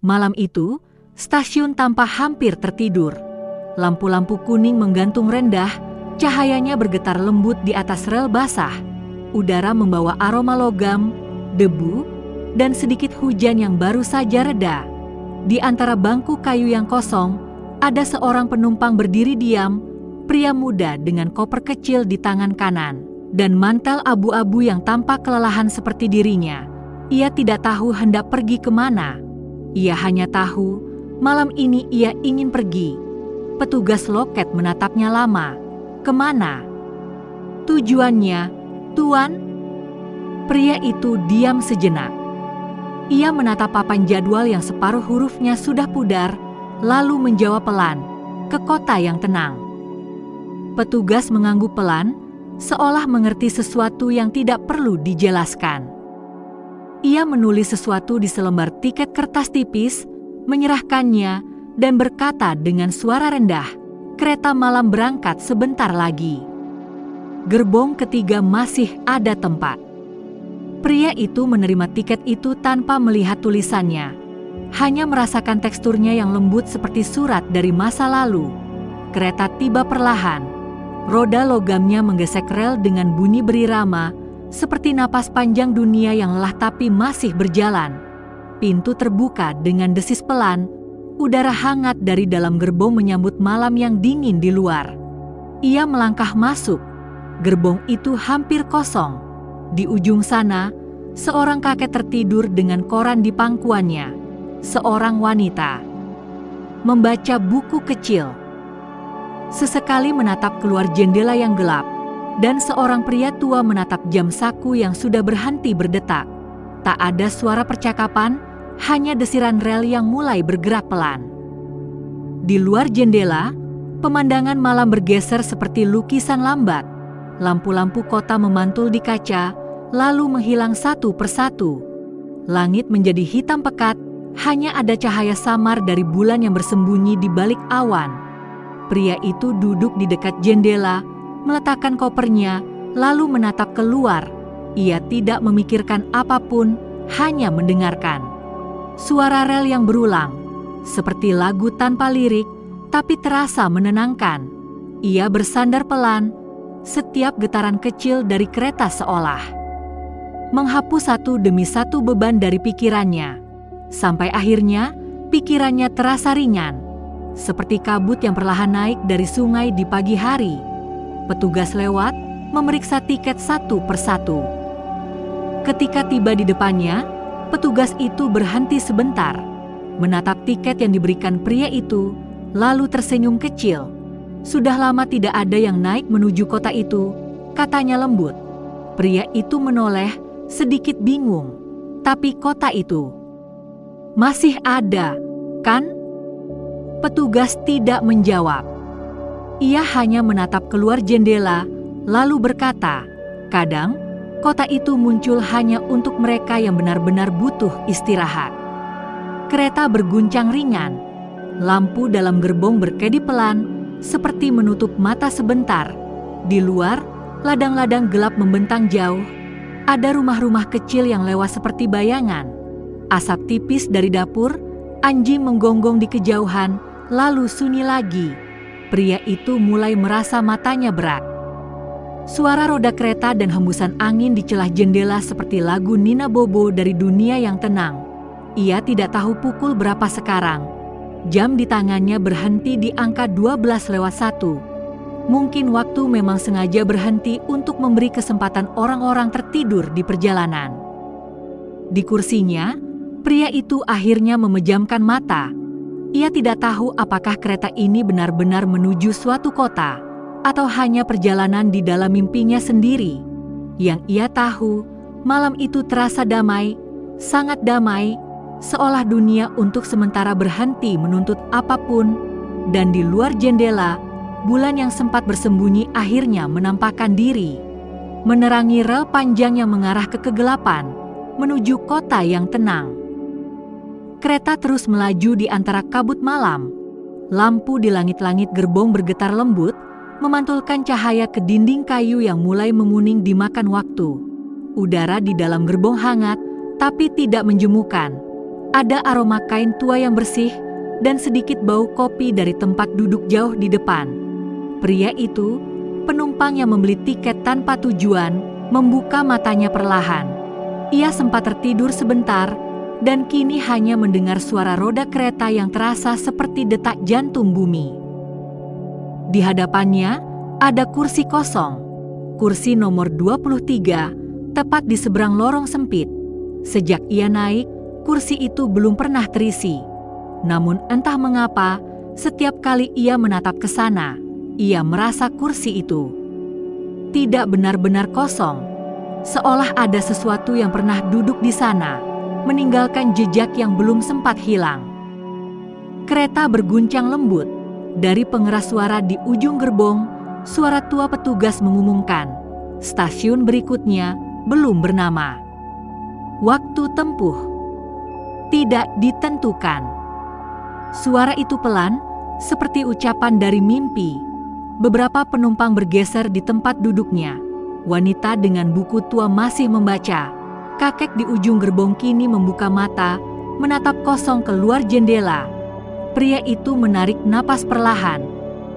Malam itu, stasiun tampak hampir tertidur. Lampu-lampu kuning menggantung rendah, cahayanya bergetar lembut di atas rel basah. Udara membawa aroma logam, debu, dan sedikit hujan yang baru saja reda. Di antara bangku kayu yang kosong, ada seorang penumpang berdiri diam, pria muda dengan koper kecil di tangan kanan, dan mantel abu-abu yang tampak kelelahan seperti dirinya. Ia tidak tahu hendak pergi kemana. Ia hanya tahu, malam ini ia ingin pergi. Petugas loket menatapnya lama. Kemana? Tujuannya, Tuan? Pria itu diam sejenak. Ia menatap papan jadwal yang separuh hurufnya sudah pudar, lalu menjawab pelan, ke kota yang tenang. Petugas mengangguk pelan, seolah mengerti sesuatu yang tidak perlu dijelaskan. Ia menulis sesuatu di selembar tiket kertas tipis, menyerahkannya, dan berkata dengan suara rendah, kereta malam berangkat sebentar lagi. Gerbong ketiga masih ada tempat. Pria itu menerima tiket itu tanpa melihat tulisannya, hanya merasakan teksturnya yang lembut seperti surat dari masa lalu. Kereta tiba perlahan. Roda logamnya menggesek rel dengan bunyi berirama, seperti napas panjang dunia yang lelah tapi masih berjalan. Pintu terbuka dengan desis pelan, udara hangat dari dalam gerbong menyambut malam yang dingin di luar. Ia melangkah masuk. Gerbong itu hampir kosong. Di ujung sana, seorang kakek tertidur dengan koran di pangkuannya. Seorang wanita membaca buku kecil. Sesekali menatap keluar jendela yang gelap, dan seorang pria tua menatap jam saku yang sudah berhenti berdetak. Tak ada suara percakapan, hanya desiran rel yang mulai bergerak pelan. Di luar jendela, pemandangan malam bergeser seperti lukisan lambat. Lampu-lampu kota memantul di kaca, lalu menghilang satu persatu. Langit menjadi hitam pekat, hanya ada cahaya samar dari bulan yang bersembunyi di balik awan. Pria itu duduk di dekat jendela, meletakkan kopernya, lalu menatap keluar. Ia tidak memikirkan apapun, hanya mendengarkan. Suara rel yang berulang, seperti lagu tanpa lirik, tapi terasa menenangkan. Ia bersandar pelan, setiap getaran kecil dari kereta seolah menghapus satu demi satu beban dari pikirannya. Sampai akhirnya, pikirannya terasa ringan, seperti kabut yang perlahan naik dari sungai di pagi hari. Petugas lewat, memeriksa tiket satu persatu. Ketika tiba di depannya, petugas itu berhenti sebentar, menatap tiket yang diberikan pria itu, lalu tersenyum kecil. Sudah lama tidak ada yang naik menuju kota itu, katanya lembut. Pria itu menoleh, sedikit bingung. Tapi kota itu masih ada, kan? Petugas tidak menjawab. Ia hanya menatap keluar jendela, lalu berkata, kadang, kota itu muncul hanya untuk mereka yang benar-benar butuh istirahat. Kereta berguncang ringan. Lampu dalam gerbong berkedip pelan, seperti menutup mata sebentar. Di luar, ladang-ladang gelap membentang jauh. Ada rumah-rumah kecil yang lewat seperti bayangan. Asap tipis dari dapur, anjing menggonggong di kejauhan, lalu sunyi lagi. Pria itu mulai merasa matanya berat. Suara roda kereta dan hembusan angin di celah jendela seperti lagu Nina Bobo dari dunia yang tenang. Ia tidak tahu pukul berapa sekarang. Jam di tangannya berhenti di angka 12:01. Mungkin waktu memang sengaja berhenti untuk memberi kesempatan orang-orang tertidur di perjalanan. Di kursinya, pria itu akhirnya memejamkan mata. Ia tidak tahu apakah kereta ini benar-benar menuju suatu kota, atau hanya perjalanan di dalam mimpinya sendiri. Yang ia tahu, malam itu terasa damai, sangat damai, seolah dunia untuk sementara berhenti menuntut apapun, dan di luar jendela, bulan yang sempat bersembunyi akhirnya menampakkan diri, menerangi rel panjang yang mengarah ke kegelapan, menuju kota yang tenang. Kereta terus melaju di antara kabut malam. Lampu di langit-langit gerbong bergetar lembut, memantulkan cahaya ke dinding kayu yang mulai menguning dimakan waktu. Udara di dalam gerbong hangat, tapi tidak menjemukan. Ada aroma kain tua yang bersih dan sedikit bau kopi dari tempat duduk jauh di depan. Pria itu, penumpang yang membeli tiket tanpa tujuan, membuka matanya perlahan. Ia sempat tertidur sebentar dan kini hanya mendengar suara roda kereta yang terasa seperti detak jantung bumi. Di hadapannya ada kursi kosong. Kursi nomor 23, tepat di seberang lorong sempit. Sejak ia naik, kursi itu belum pernah terisi. Namun entah mengapa, setiap kali ia menatap ke sana, ia merasa kursi itu tidak benar-benar kosong. Seolah ada sesuatu yang pernah duduk di sana, meninggalkan jejak yang belum sempat hilang. Kereta berguncang lembut. Dari pengeras suara di ujung gerbong, suara tua petugas mengumumkan, stasiun berikutnya belum bernama. Waktu tempuh tidak ditentukan. Suara itu pelan, seperti ucapan dari mimpi. Beberapa penumpang bergeser di tempat duduknya. Wanita dengan buku tua masih membaca. Kakek di ujung gerbong kini membuka mata, menatap kosong keluar jendela. Pria itu menarik napas perlahan.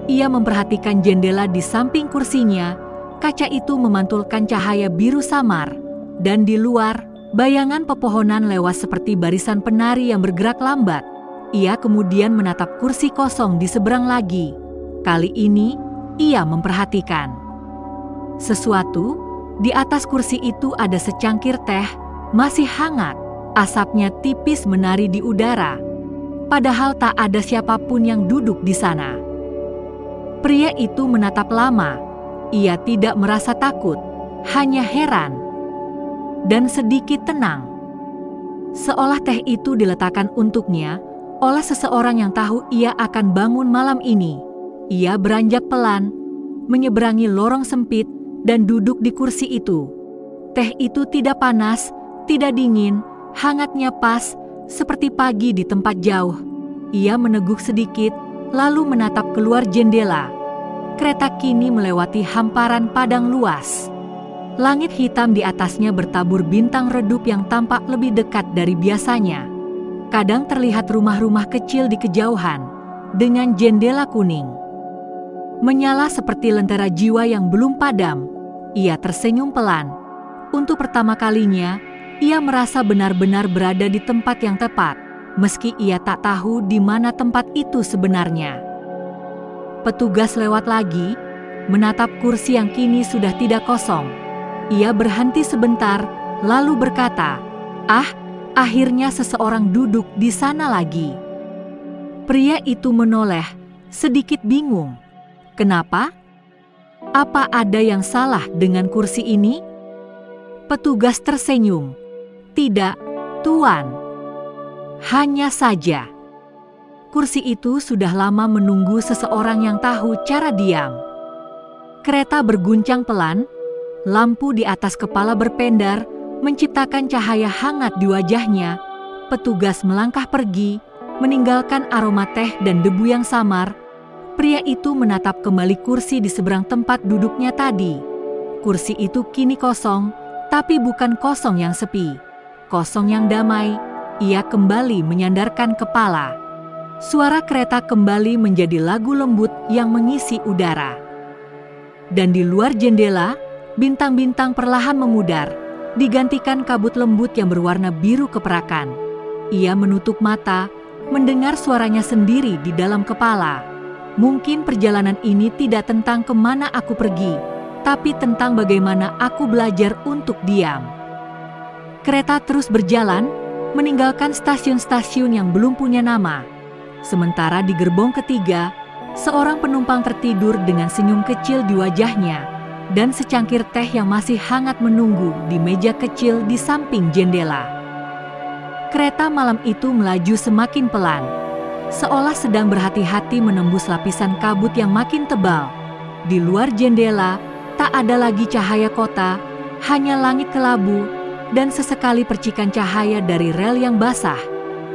Ia memperhatikan jendela di samping kursinya. Kaca itu memantulkan cahaya biru samar. Dan di luar, bayangan pepohonan lewat seperti barisan penari yang bergerak lambat. Ia kemudian menatap kursi kosong di seberang lagi. Kali ini, ia memperhatikan sesuatu. Di atas kursi itu ada secangkir teh, masih hangat. Asapnya tipis menari di udara. Padahal tak ada siapapun yang duduk di sana. Pria itu menatap lama. Ia tidak merasa takut, hanya heran dan sedikit tenang. Seolah teh itu diletakkan untuknya oleh seseorang yang tahu ia akan bangun malam ini. Ia beranjak pelan, menyeberangi lorong sempit dan duduk di kursi itu. Teh itu tidak panas, tidak dingin, hangatnya pas, seperti pagi di tempat jauh. Ia meneguk sedikit, lalu menatap keluar jendela. Kereta kini melewati hamparan padang luas. Langit hitam di atasnya bertabur bintang redup yang tampak lebih dekat dari biasanya. Kadang terlihat rumah-rumah kecil di kejauhan, dengan jendela kuning menyala seperti lentera jiwa yang belum padam. Ia tersenyum pelan. Untuk pertama kalinya, ia merasa benar-benar berada di tempat yang tepat, meski ia tak tahu di mana tempat itu sebenarnya. Petugas lewat lagi, menatap kursi yang kini sudah tidak kosong. Ia berhenti sebentar, lalu berkata, "Ah, akhirnya seseorang duduk di sana lagi." Pria itu menoleh, sedikit bingung. Kenapa? Apa ada yang salah dengan kursi ini? Petugas tersenyum. Tidak, Tuan. Hanya saja, kursi itu sudah lama menunggu seseorang yang tahu cara diam. Kereta berguncang pelan, lampu di atas kepala berpendar, menciptakan cahaya hangat di wajahnya. Petugas melangkah pergi, meninggalkan aroma teh dan debu yang samar. Pria itu menatap kembali kursi di seberang tempat duduknya tadi. Kursi itu kini kosong, tapi bukan kosong yang sepi. Kosong yang damai. Ia kembali menyandarkan kepala. Suara kereta kembali menjadi lagu lembut yang mengisi udara. Dan di luar jendela, bintang-bintang perlahan memudar, digantikan kabut lembut yang berwarna biru keperakan. Ia menutup mata, mendengar suaranya sendiri di dalam kepala. Mungkin perjalanan ini tidak tentang kemana aku pergi, tapi tentang bagaimana aku belajar untuk diam. Kereta terus berjalan, meninggalkan stasiun-stasiun yang belum punya nama. Sementara di gerbong ketiga, seorang penumpang tertidur dengan senyum kecil di wajahnya, dan secangkir teh yang masih hangat menunggu di meja kecil di samping jendela. Kereta malam itu melaju semakin pelan, seolah sedang berhati-hati menembus lapisan kabut yang makin tebal. Di luar jendela, tak ada lagi cahaya kota, hanya langit kelabu, dan sesekali percikan cahaya dari rel yang basah.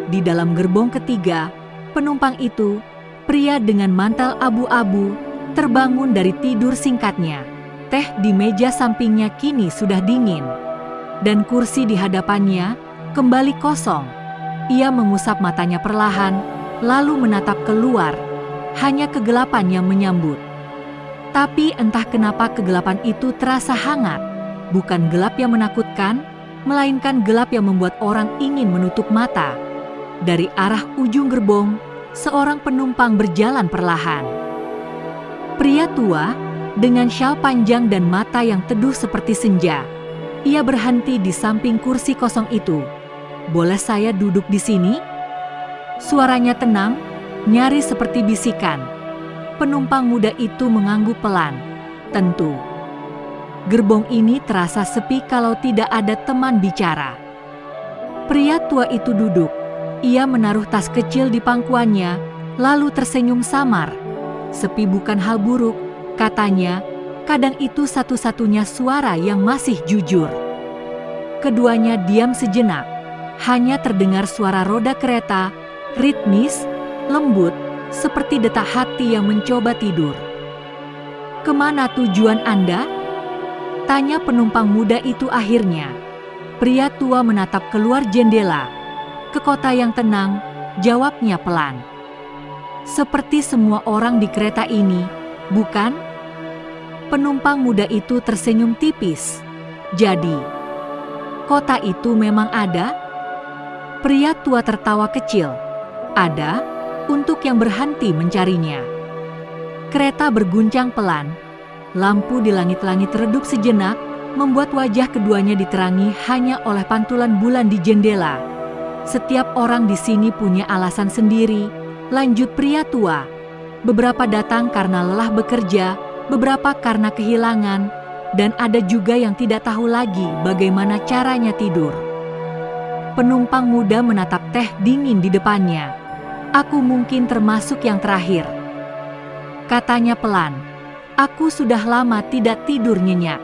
Di dalam gerbong ketiga, penumpang itu, pria dengan mantel abu-abu, terbangun dari tidur singkatnya. Teh di meja sampingnya kini sudah dingin, dan kursi di hadapannya kembali kosong. Ia mengusap matanya perlahan, lalu menatap keluar. Hanya kegelapan yang menyambut. Tapi entah kenapa kegelapan itu terasa hangat. Bukan gelap yang menakutkan, melainkan gelap yang membuat orang ingin menutup mata. Dari arah ujung gerbong, seorang penumpang berjalan perlahan. Pria tua, dengan syal panjang dan mata yang teduh seperti senja. Ia berhenti di samping kursi kosong itu. "Boleh saya duduk di sini?" Suaranya tenang, nyaris seperti bisikan. Penumpang muda itu mengangguk pelan. Tentu. Gerbong ini terasa sepi kalau tidak ada teman bicara. Pria tua itu duduk. Ia menaruh tas kecil di pangkuannya, lalu tersenyum samar. "Sepi bukan hal buruk," katanya. Kadang itu satu-satunya suara yang masih jujur. Keduanya diam sejenak. Hanya terdengar suara roda kereta, ritmis, lembut, seperti detak hati yang mencoba tidur. "Kemana tujuan Anda?" tanya penumpang muda itu akhirnya. Pria tua menatap keluar jendela. "Ke kota yang tenang," jawabnya pelan. "Seperti semua orang di kereta ini, bukan?" Penumpang muda itu tersenyum tipis. "Jadi, kota itu memang ada?" Pria tua tertawa kecil. "Ada, untuk yang berhenti mencarinya." Kereta berguncang pelan. Lampu di langit-langit redup sejenak, membuat wajah keduanya diterangi hanya oleh pantulan bulan di jendela. "Setiap orang di sini punya alasan sendiri," lanjut pria tua. "Beberapa datang karena lelah bekerja, beberapa karena kehilangan, dan ada juga yang tidak tahu lagi bagaimana caranya tidur." Penumpang muda menatap teh dingin di depannya. "Aku mungkin termasuk yang terakhir," katanya pelan. "Aku sudah lama tidak tidur nyenyak."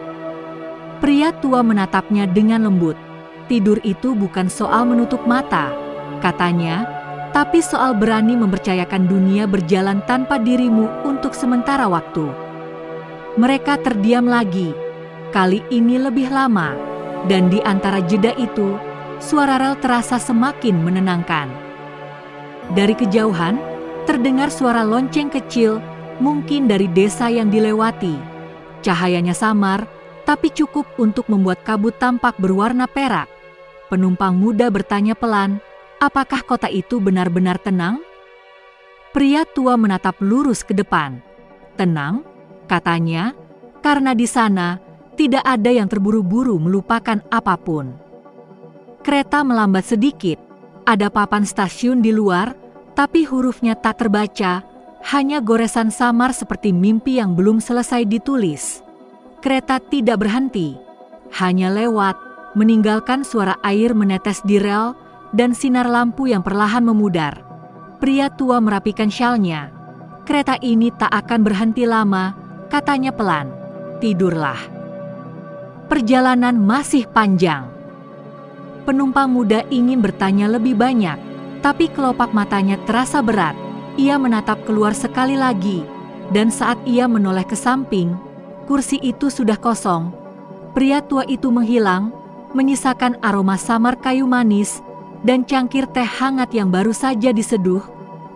Pria tua menatapnya dengan lembut. "Tidur itu bukan soal menutup mata," katanya, "tapi soal berani mempercayakan dunia berjalan tanpa dirimu untuk sementara waktu." Mereka terdiam lagi, kali ini lebih lama, dan di antara jeda itu, suara rel terasa semakin menenangkan. Dari kejauhan, terdengar suara lonceng kecil, mungkin dari desa yang dilewati. Cahayanya samar, tapi cukup untuk membuat kabut tampak berwarna perak. Penumpang muda bertanya pelan, "Apakah kota itu benar-benar tenang?" Pria tua menatap lurus ke depan. "Tenang," katanya, "karena di sana tidak ada yang terburu-buru melupakan apapun." Kereta melambat sedikit. Ada papan stasiun di luar, tapi hurufnya tak terbaca, hanya goresan samar seperti mimpi yang belum selesai ditulis. Kereta tidak berhenti, hanya lewat, meninggalkan suara air menetes di rel dan sinar lampu yang perlahan memudar. Pria tua merapikan syalnya. "Kereta ini tak akan berhenti lama," katanya pelan. "Tidurlah. Perjalanan masih panjang." Penumpang muda ingin bertanya lebih banyak, tapi kelopak matanya terasa berat. Ia menatap keluar sekali lagi, dan saat ia menoleh ke samping, kursi itu sudah kosong. Pria tua itu menghilang, menyisakan aroma samar kayu manis dan cangkir teh hangat yang baru saja diseduh.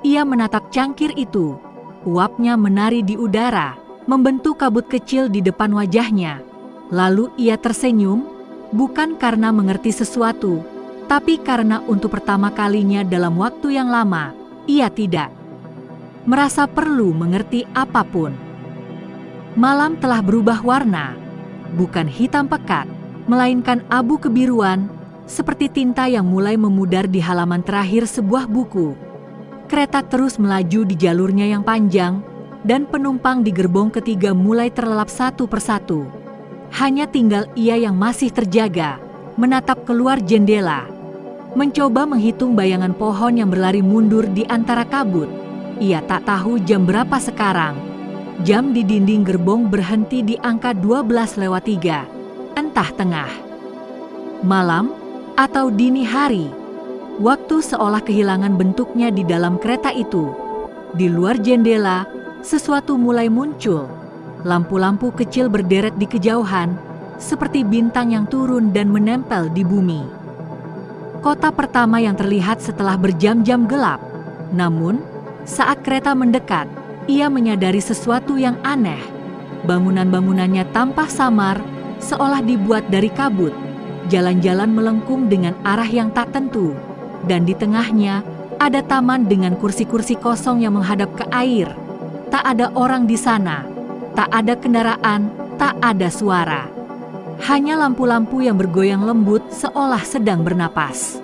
Ia menatap cangkir itu. Uapnya menari di udara, membentuk kabut kecil di depan wajahnya. Lalu ia tersenyum, bukan karena mengerti sesuatu, tapi karena untuk pertama kalinya dalam waktu yang lama, ia tidak merasa perlu mengerti apapun. Malam telah berubah warna, bukan hitam pekat, melainkan abu kebiruan, seperti tinta yang mulai memudar di halaman terakhir sebuah buku. Kereta terus melaju di jalurnya yang panjang, dan penumpang di gerbong ketiga mulai terlelap satu persatu. Hanya tinggal ia yang masih terjaga, menatap keluar jendela, mencoba menghitung bayangan pohon yang berlari mundur di antara kabut. Ia tak tahu jam berapa sekarang. Jam di dinding gerbong berhenti di angka 12:03, entah tengah malam atau dini hari. Waktu seolah kehilangan bentuknya di dalam kereta itu. Di luar jendela, sesuatu mulai muncul. Lampu-lampu kecil berderet di kejauhan, seperti bintang yang turun dan menempel di bumi. kota pertama yang terlihat setelah berjam-jam gelap. Namun, saat kereta mendekat, ia menyadari sesuatu yang aneh. Bangunan-bangunannya tampak samar, seolah dibuat dari kabut. Jalan-jalan melengkung dengan arah yang tak tentu, dan di tengahnya ada taman dengan kursi-kursi kosong yang menghadap ke air. Tak ada orang di sana, tak ada kendaraan, tak ada suara. Hanya lampu-lampu yang bergoyang lembut seolah sedang bernapas.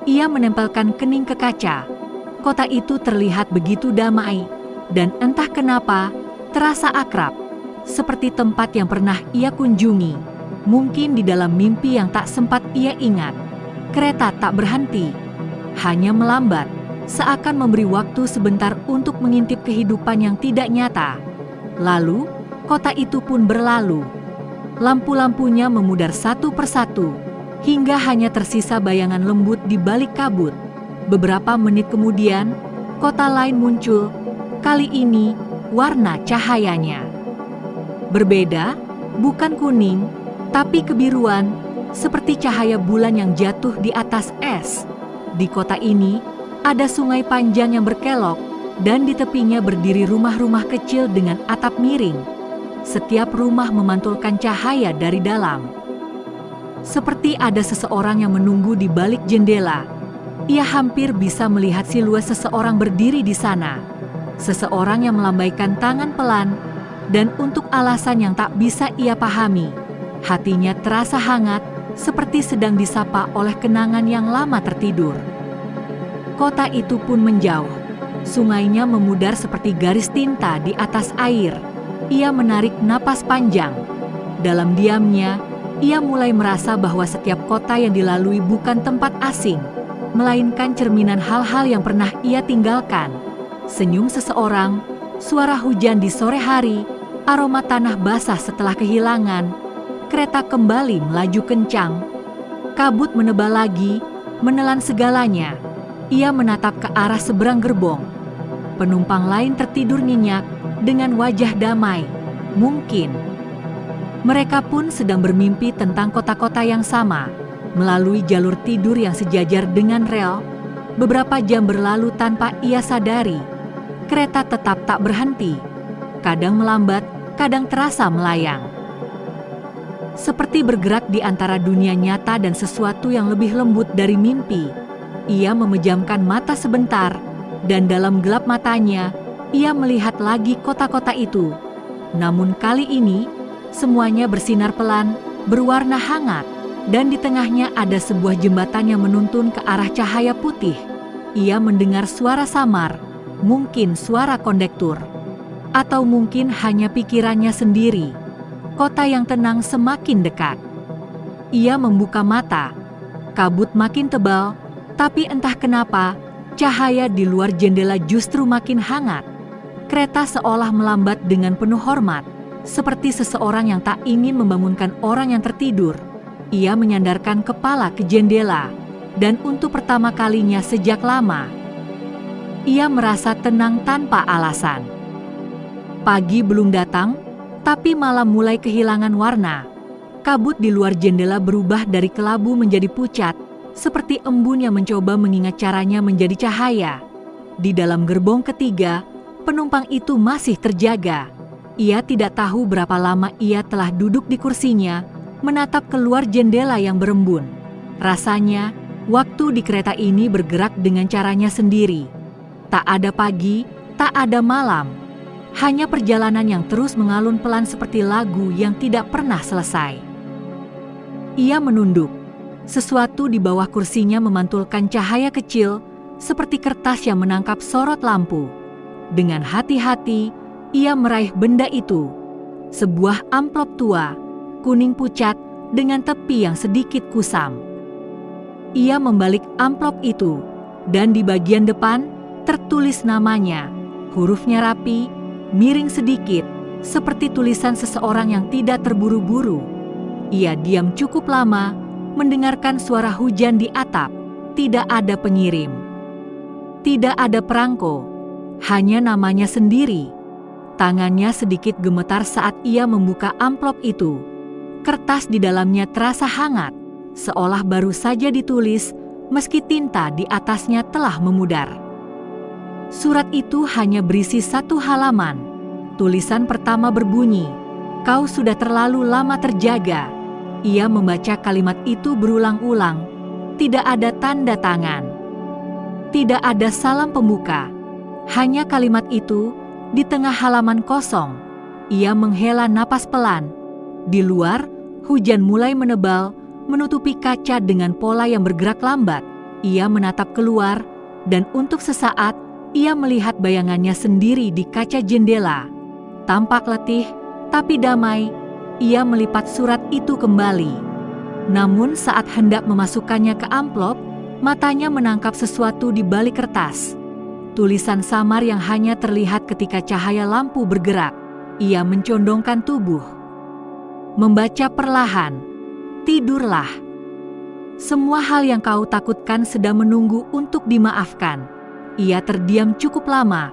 Ia menempelkan kening ke kaca. Kota itu terlihat begitu damai, dan entah kenapa terasa akrab, seperti tempat yang pernah ia kunjungi. Mungkin di dalam mimpi yang tak sempat ia ingat. Kereta tak berhenti, hanya melambat, seakan memberi waktu sebentar untuk mengintip kehidupan yang tidak nyata. Lalu, kota itu pun berlalu. Lampu-lampunya memudar satu persatu, hingga hanya tersisa bayangan lembut di balik kabut. Beberapa menit kemudian, kota lain muncul. Kali ini, warna cahayanya berbeda, bukan kuning, tapi kebiruan, seperti cahaya bulan yang jatuh di atas es. Di kota ini, ada sungai panjang yang berkelok, dan di tepinya berdiri rumah-rumah kecil dengan atap miring. Setiap rumah memantulkan cahaya dari dalam. Seperti ada seseorang yang menunggu di balik jendela. Ia hampir bisa melihat siluet seseorang berdiri di sana. Seseorang yang melambaikan tangan pelan, dan untuk alasan yang tak bisa ia pahami, hatinya terasa hangat, seperti sedang disapa oleh kenangan yang lama tertidur. Kota itu pun menjauh. Sungainya memudar seperti garis tinta di atas air. Ia menarik napas panjang. Dalam diamnya, ia mulai merasa bahwa setiap kota yang dilalui bukan tempat asing, melainkan cerminan hal-hal yang pernah ia tinggalkan. Senyum seseorang, suara hujan di sore hari, aroma tanah basah setelah kehilangan. Kereta kembali melaju kencang. Kabut menebal lagi, menelan segalanya. Ia menatap ke arah seberang gerbong. Penumpang lain tertidur nyenyak dengan wajah damai. Mungkin mereka pun sedang bermimpi tentang kota-kota yang sama. Melalui jalur tidur yang sejajar dengan rel, beberapa jam berlalu tanpa ia sadari. Kereta tetap tak berhenti. Kadang melambat, kadang terasa melayang. Seperti bergerak di antara dunia nyata dan sesuatu yang lebih lembut dari mimpi. Ia memejamkan mata sebentar, dan dalam gelap matanya, ia melihat lagi kota-kota itu. Namun kali ini, semuanya bersinar pelan, berwarna hangat, dan di tengahnya ada sebuah jembatan yang menuntun ke arah cahaya putih. Ia mendengar suara samar, mungkin suara kondektur, atau mungkin hanya pikirannya sendiri. Kota yang tenang semakin dekat. Ia membuka mata. Kabut makin tebal, tapi entah kenapa, cahaya di luar jendela justru makin hangat. Kereta seolah melambat dengan penuh hormat, seperti seseorang yang tak ingin membangunkan orang yang tertidur. Ia menyandarkan kepala ke jendela, dan untuk pertama kalinya sejak lama, ia merasa tenang tanpa alasan. Pagi belum datang, tapi malam mulai kehilangan warna. Kabut di luar jendela berubah dari kelabu menjadi pucat, seperti embun yang mencoba mengingat caranya menjadi cahaya. Di dalam gerbong ketiga, penumpang itu masih terjaga. Ia tidak tahu berapa lama ia telah duduk di kursinya, menatap keluar jendela yang berembun. Rasanya, waktu di kereta ini bergerak dengan caranya sendiri. Tak ada pagi, tak ada malam. Hanya perjalanan yang terus mengalun pelan seperti lagu yang tidak pernah selesai. Ia menunduk. Sesuatu di bawah kursinya memantulkan cahaya kecil, seperti kertas yang menangkap sorot lampu. Dengan hati-hati, ia meraih benda itu. Sebuah amplop tua, kuning pucat dengan tepi yang sedikit kusam. Ia membalik amplop itu, dan di bagian depan tertulis namanya. Hurufnya rapi, miring sedikit, seperti tulisan seseorang yang tidak terburu-buru. Ia diam cukup lama, mendengarkan suara hujan di atap. Tidak ada pengirim. Tidak ada perangko. Hanya namanya sendiri. Tangannya sedikit gemetar saat ia membuka amplop itu. Kertas di dalamnya terasa hangat, seolah baru saja ditulis meski tinta di atasnya telah memudar. Surat itu hanya berisi 1 halaman. Tulisan pertama berbunyi, "Kau sudah terlalu lama terjaga." Ia membaca kalimat itu berulang-ulang. Tidak ada tanda tangan. Tidak ada salam pembuka. Hanya kalimat itu di tengah halaman kosong. Ia menghela napas pelan. Di luar, hujan mulai menebal, menutupi kaca dengan pola yang bergerak lambat. Ia menatap keluar, dan untuk sesaat, ia melihat bayangannya sendiri di kaca jendela. Tampak letih, tapi damai, ia melipat surat itu kembali. Namun saat hendak memasukkannya ke amplop, matanya menangkap sesuatu di balik kertas. Tulisan samar yang hanya terlihat ketika cahaya lampu bergerak. Ia mencondongkan tubuh. Membaca perlahan, "Tidurlah. Semua hal yang kau takutkan sedang menunggu untuk dimaafkan." Ia terdiam cukup lama.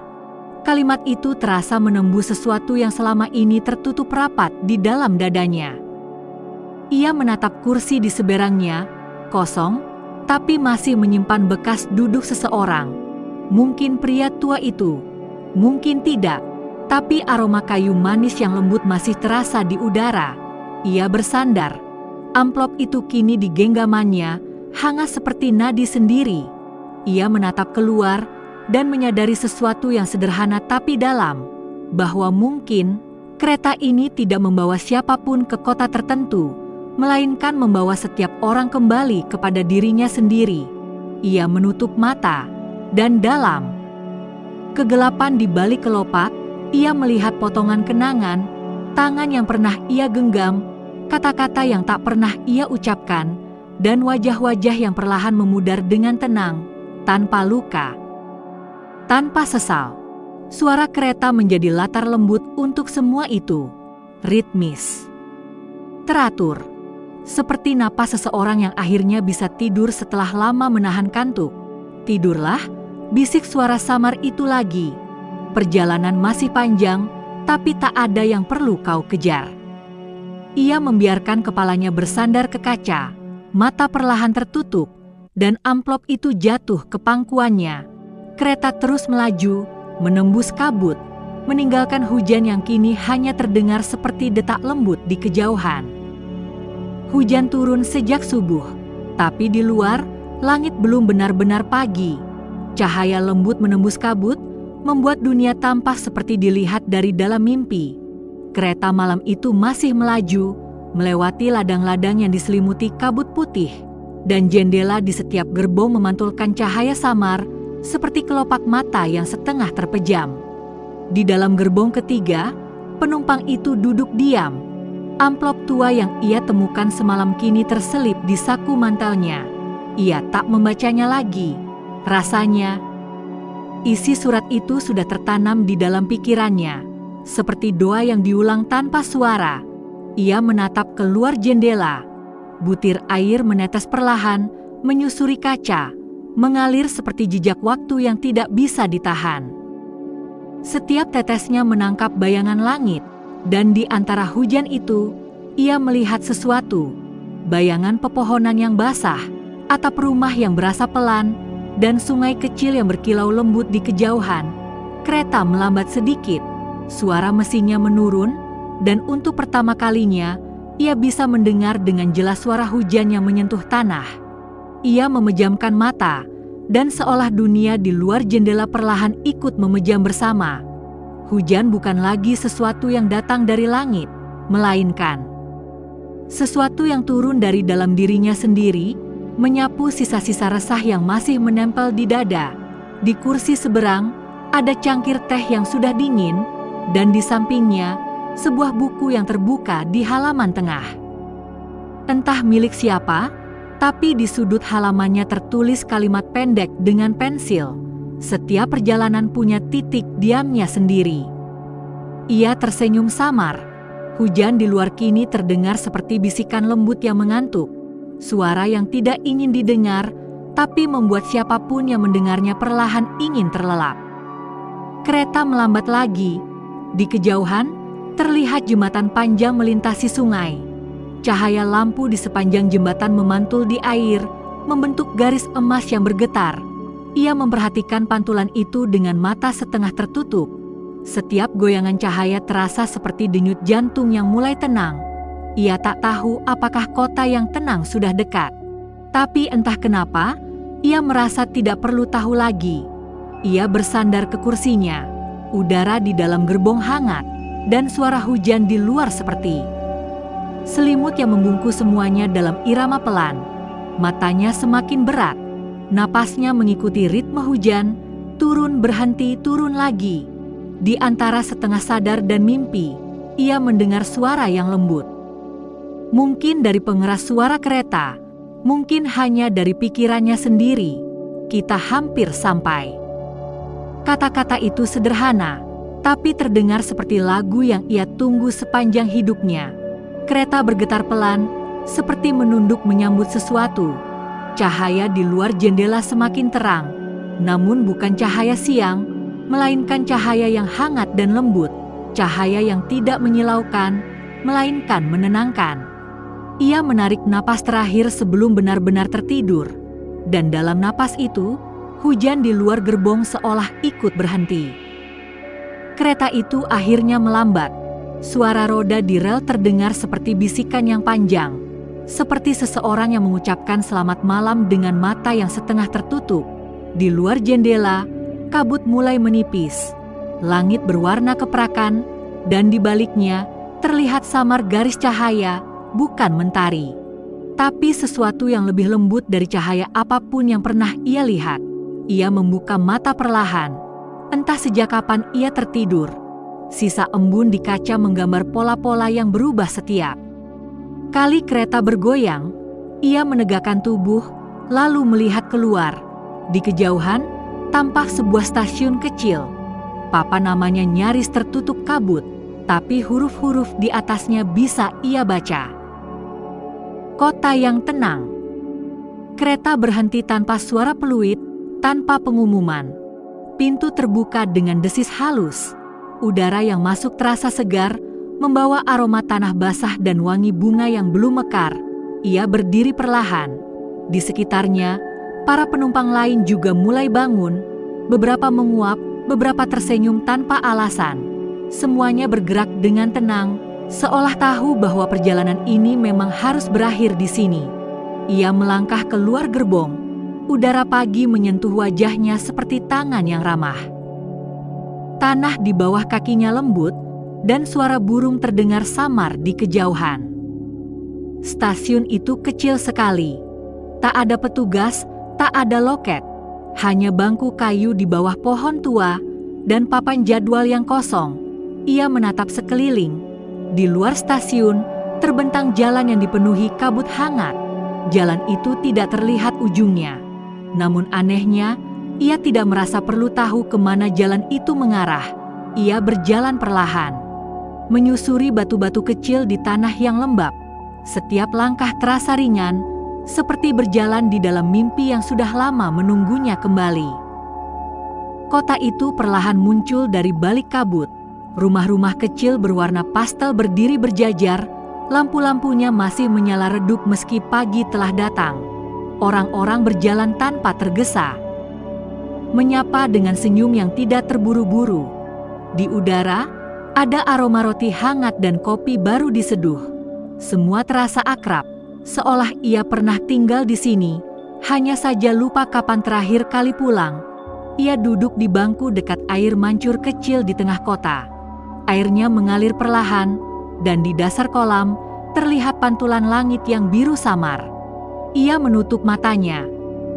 Kalimat itu terasa menembus sesuatu yang selama ini tertutup rapat di dalam dadanya. Ia menatap kursi di seberangnya, kosong, tapi masih menyimpan bekas duduk seseorang. Mungkin pria tua itu, mungkin tidak, tapi aroma kayu manis yang lembut masih terasa di udara. Ia bersandar. Amplop itu kini di genggamannya, hangat seperti nadi sendiri. Ia menatap keluar dan menyadari sesuatu yang sederhana tapi dalam, bahwa mungkin kereta ini tidak membawa siapapun ke kota tertentu, melainkan membawa setiap orang kembali kepada dirinya sendiri. Ia menutup mata, dan dalam kegelapan di balik kelopak, ia melihat potongan kenangan, tangan yang pernah ia genggam, kata-kata yang tak pernah ia ucapkan, dan wajah-wajah yang perlahan memudar dengan tenang, tanpa luka, tanpa sesal. Suara kereta menjadi latar lembut untuk semua itu, ritmis, teratur, seperti napas seseorang yang akhirnya bisa tidur setelah lama menahan kantuk. "Tidurlah," bisik suara samar itu lagi. "Perjalanan masih panjang, tapi tak ada yang perlu kau kejar." Ia membiarkan kepalanya bersandar ke kaca, mata perlahan tertutup, dan amplop itu jatuh ke pangkuannya. Kereta terus melaju, menembus kabut, meninggalkan hujan yang kini hanya terdengar seperti detak lembut di kejauhan. Hujan turun sejak subuh, tapi di luar, langit belum benar-benar pagi. Cahaya lembut menembus kabut, membuat dunia tampak seperti dilihat dari dalam mimpi. Kereta malam itu masih melaju, melewati ladang-ladang yang diselimuti kabut putih, dan jendela di setiap gerbong memantulkan cahaya samar, seperti kelopak mata yang setengah terpejam. Di dalam gerbong ketiga, penumpang itu duduk diam. Amplop tua yang ia temukan semalam kini terselip di saku mantelnya. Ia tak membacanya lagi. Rasanya, isi surat itu sudah tertanam di dalam pikirannya, seperti doa yang diulang tanpa suara. Ia menatap keluar jendela. Butir air menetes perlahan, menyusuri kaca, mengalir seperti jejak waktu yang tidak bisa ditahan. Setiap tetesnya menangkap bayangan langit. Dan di antara hujan itu, ia melihat sesuatu, bayangan pepohonan yang basah, atap rumah yang berasa pelan, dan sungai kecil yang berkilau lembut di kejauhan. Kereta melambat sedikit, suara mesinnya menurun, dan untuk pertama kalinya, ia bisa mendengar dengan jelas suara hujan yang menyentuh tanah. Ia memejamkan mata, dan seolah dunia di luar jendela perlahan ikut memejam bersama. Hujan bukan lagi sesuatu yang datang dari langit, melainkan sesuatu yang turun dari dalam dirinya sendiri, menyapu sisa-sisa resah yang masih menempel di dada. Di kursi seberang, ada cangkir teh yang sudah dingin, dan di sampingnya, sebuah buku yang terbuka di halaman tengah. Entah milik siapa, tapi di sudut halamannya tertulis kalimat pendek dengan pensil. Setiap perjalanan punya titik diamnya sendiri. Ia tersenyum samar. Hujan di luar kini terdengar seperti bisikan lembut yang mengantuk. Suara yang tidak ingin didengar, tapi membuat siapapun yang mendengarnya perlahan ingin terlelap. Kereta melambat lagi. Di kejauhan, terlihat jembatan panjang melintasi sungai. Cahaya lampu di sepanjang jembatan memantul di air, membentuk garis emas yang bergetar. Ia memperhatikan pantulan itu dengan mata setengah tertutup. Setiap goyangan cahaya terasa seperti denyut jantung yang mulai tenang. Ia tak tahu apakah kota yang tenang sudah dekat. Tapi entah kenapa, ia merasa tidak perlu tahu lagi. Ia bersandar ke kursinya. Udara di dalam gerbong hangat, dan suara hujan di luar seperti selimut yang membungkus semuanya dalam irama pelan. Matanya semakin berat. Napasnya mengikuti ritme hujan, turun berhenti, turun lagi. Di antara setengah sadar dan mimpi, ia mendengar suara yang lembut. Mungkin dari pengeras suara kereta, mungkin hanya dari pikirannya sendiri. Kita hampir sampai. Kata-kata itu sederhana, tapi terdengar seperti lagu yang ia tunggu sepanjang hidupnya. Kereta bergetar pelan, seperti menunduk menyambut sesuatu. Cahaya di luar jendela semakin terang, namun bukan cahaya siang, melainkan cahaya yang hangat dan lembut, cahaya yang tidak menyilaukan, melainkan menenangkan. Ia menarik napas terakhir sebelum benar-benar tertidur, dan dalam napas itu, hujan di luar gerbong seolah ikut berhenti. Kereta itu akhirnya melambat. Suara roda di rel terdengar seperti bisikan yang panjang, seperti seseorang yang mengucapkan selamat malam dengan mata yang setengah tertutup. Di luar jendela, kabut mulai menipis. Langit berwarna keprakan, dan di baliknya terlihat samar garis cahaya, bukan mentari, tapi sesuatu yang lebih lembut dari cahaya apapun yang pernah ia lihat. Ia membuka mata perlahan. Entah sejak kapan ia tertidur. Sisa embun di kaca menggambar pola-pola yang berubah setiap kali kereta bergoyang. Ia menegakkan tubuh, lalu melihat keluar. Di kejauhan, tampak sebuah stasiun kecil. Papan namanya nyaris tertutup kabut, tapi huruf-huruf di atasnya bisa ia baca. Kota yang tenang. Kereta berhenti tanpa suara peluit, tanpa pengumuman. Pintu terbuka dengan desis halus. Udara yang masuk terasa segar, membawa aroma tanah basah dan wangi bunga yang belum mekar. Ia berdiri perlahan. Di sekitarnya, para penumpang lain juga mulai bangun. Beberapa menguap, beberapa tersenyum tanpa alasan. Semuanya bergerak dengan tenang, seolah tahu bahwa perjalanan ini memang harus berakhir di sini. Ia melangkah keluar gerbong. Udara pagi menyentuh wajahnya seperti tangan yang ramah. Tanah di bawah kakinya lembut, dan suara burung terdengar samar di kejauhan. Stasiun itu kecil sekali. Tak ada petugas, tak ada loket. Hanya bangku kayu di bawah pohon tua, dan papan jadwal yang kosong. Ia menatap sekeliling. Di luar stasiun, terbentang jalan yang dipenuhi kabut hangat. Jalan itu tidak terlihat ujungnya. Namun anehnya, ia tidak merasa perlu tahu kemana jalan itu mengarah. Ia berjalan perlahan, menyusuri batu-batu kecil di tanah yang lembab. Setiap langkah terasa ringan, seperti berjalan di dalam mimpi yang sudah lama menunggunya kembali. Kota itu perlahan muncul dari balik kabut. Rumah-rumah kecil berwarna pastel berdiri berjajar, lampu-lampunya masih menyala redup meski pagi telah datang. Orang-orang berjalan tanpa tergesa, menyapa dengan senyum yang tidak terburu-buru. Di udara, ada aroma roti hangat dan kopi baru diseduh. Semua terasa akrab, seolah ia pernah tinggal di sini, hanya saja lupa kapan terakhir kali pulang. Ia duduk di bangku dekat air mancur kecil di tengah kota. Airnya mengalir perlahan, dan di dasar kolam terlihat pantulan langit yang biru samar. Ia menutup matanya.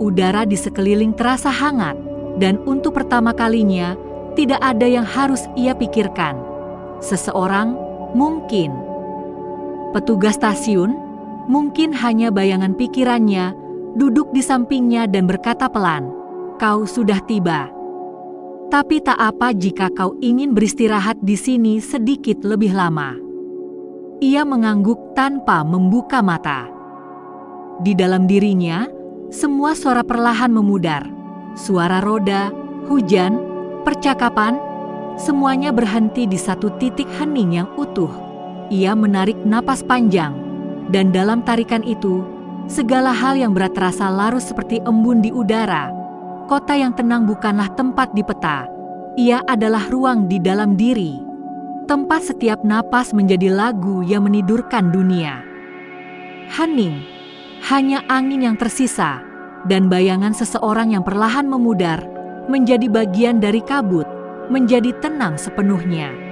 Udara di sekeliling terasa hangat, dan untuk pertama kalinya tidak ada yang harus ia pikirkan. Seseorang, mungkin petugas stasiun, mungkin hanya bayangan pikirannya, duduk di sampingnya dan berkata pelan, "Kau sudah tiba. Tapi tak apa jika kau ingin beristirahat di sini sedikit lebih lama." Ia mengangguk tanpa membuka mata. Di dalam dirinya, semua suara perlahan memudar. Suara roda, hujan, percakapan, semuanya berhenti di satu titik hening yang utuh. Ia menarik napas panjang. Dan dalam tarikan itu, segala hal yang berat terasa larut seperti embun di udara. Kota yang tenang bukanlah tempat di peta. Ia adalah ruang di dalam diri. Tempat setiap napas menjadi lagu yang menidurkan dunia. Hening, hanya angin yang tersisa, dan bayangan seseorang yang perlahan memudar, menjadi bagian dari kabut, menjadi tenang sepenuhnya.